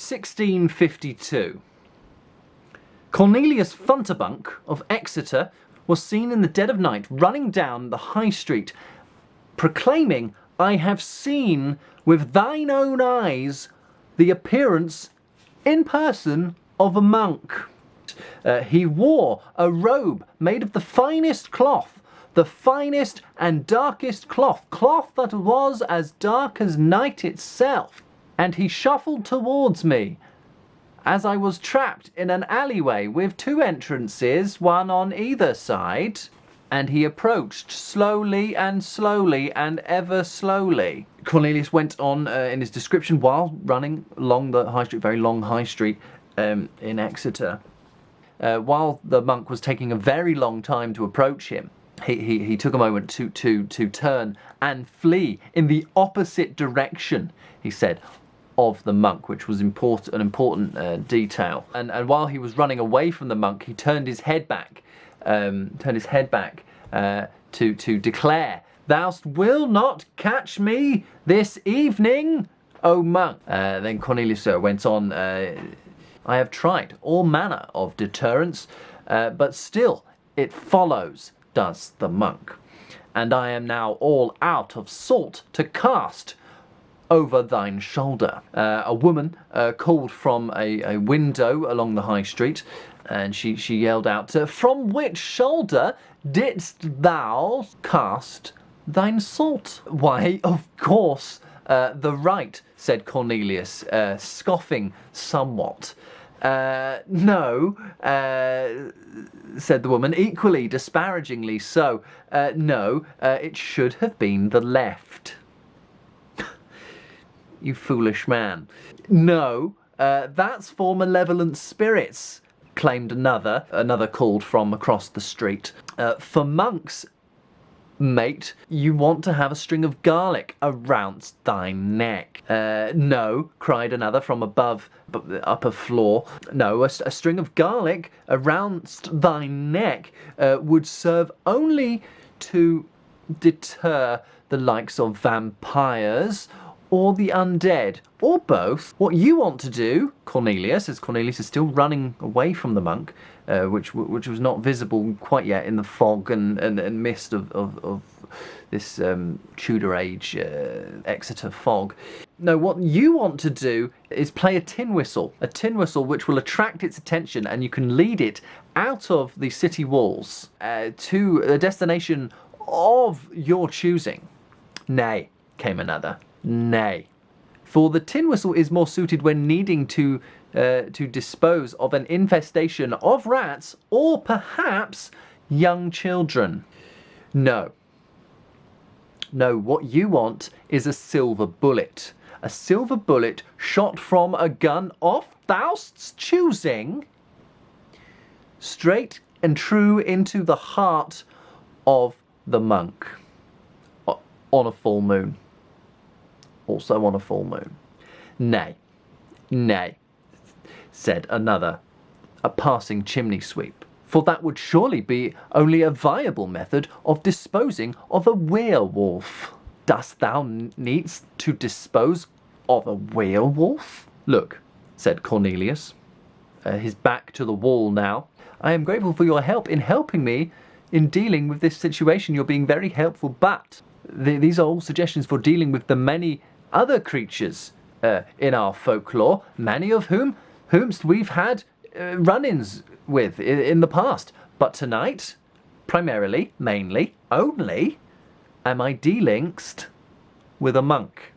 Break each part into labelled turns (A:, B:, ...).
A: 1652. Cornelius Funterbunk of Exeter was seen in the dead of night running down the high street, proclaiming, "I have seen with thine own eyes the appearance in person of a monk." He wore a robe made of the finest cloth, the finest and darkest cloth, cloth that was as dark as night itself. And he shuffled towards me, as I was trapped in an alleyway with two entrances, one on either side, and he approached slowly and ever slowly. Cornelius went on in his description while running along the high street, very long high street in Exeter. While the monk was taking a very long time to approach him, he took a moment to turn and flee in the opposite direction, he said, of the monk, which was an important detail. And while he was running away from the monk, he turned his head back, to declare, "Thou wilt not catch me this evening, O monk." Then Cornelius went on, "I have tried all manner of deterrence, but still it follows, does the monk. And I am now all out of salt to cast over thine shoulder." A woman called from a window along the high street, and she yelled out, "From which shoulder didst thou cast thine salt?" "Why, of course, the right," said Cornelius, scoffing somewhat. "No," said the woman, equally disparagingly so. "No, it should have been the left." "You foolish man." "No, that's for malevolent spirits," claimed another called from across the street. "For monks, mate, you want to have a string of garlic around thy neck." "No," cried another from above the upper floor. "No, a string of garlic around thy neck would serve only to deter the likes of vampires or the undead, or both. What you want to do, Cornelius," as Cornelius is still running away from the monk, which was not visible quite yet in the fog and mist of this Tudor age Exeter fog. "No, what you want to do is play a tin whistle which will attract its attention, and you can lead it out of the city walls to a destination of your choosing." "Nay," came another. "Nay, for the tin whistle is more suited when needing to dispose of an infestation of rats or perhaps young children." No, what you want is a silver bullet. A silver bullet shot from a gun of thou's choosing, straight and true into the heart of the monk on a full moon. Also on a full moon. "Nay, nay," said another, a passing chimney sweep, "for that would surely be only a viable method of disposing of a werewolf." "Dost thou needst to dispose of a werewolf?" "Look," said Cornelius, his back to the wall now, "I am grateful for your help in helping me in dealing with this situation. You're being very helpful, but these are all suggestions for dealing with the many other creatures in our folklore, many of whom we've had run-ins with in the past. But tonight, primarily, mainly, only, am I dealing with a monk.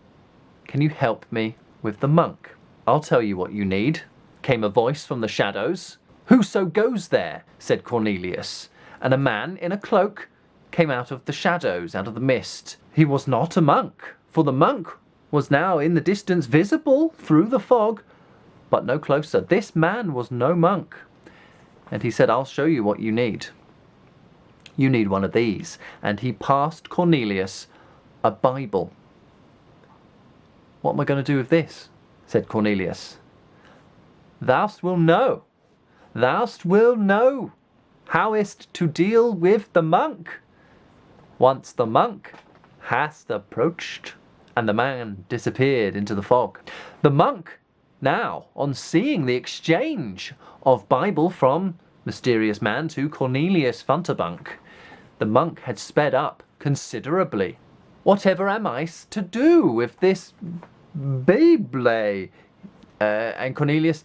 A: Can you help me with the monk?" "I'll tell you what you need," came a voice from the shadows. "Whoso goes there," said Cornelius, and a man in a cloak came out of the shadows, out of the mist. He was not a monk, for the monk was now in the distance, visible through the fog, but no closer. This man was no monk. And he said, "I'll show you what you need. You need one of these." And he passed Cornelius a Bible. "What am I going to do with this?" said Cornelius. "Thou'st will know. Thou'st will know how is't to deal with the monk. Once the monk hast approached," and the man disappeared into the fog. "The monk Now, on seeing the exchange of Bible from mysterious man to Cornelius Funterbunk, the monk had sped up considerably. "Whatever am I to do with this Bible?" And Cornelius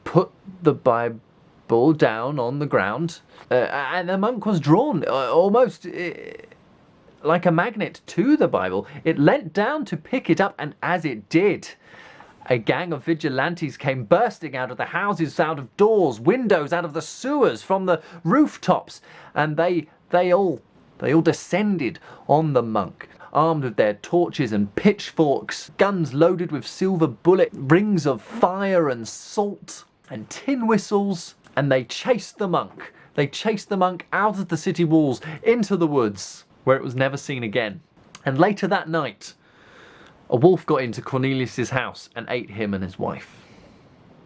A: put the Bible down on the ground, and the monk was drawn almost like a magnet to the Bible. It leant down to pick it up, and as it did, a gang of vigilantes came bursting out of the houses, out of doors, windows, out of the sewers, from the rooftops, and they all descended on the monk, armed with their torches and pitchforks, guns loaded with silver bullet, rings of fire and salt, and tin whistles, and they chased the monk. They chased the monk out of the city walls into the woods, where it was never seen again. And later that night, a wolf got into Cornelius's house and ate him and his wife.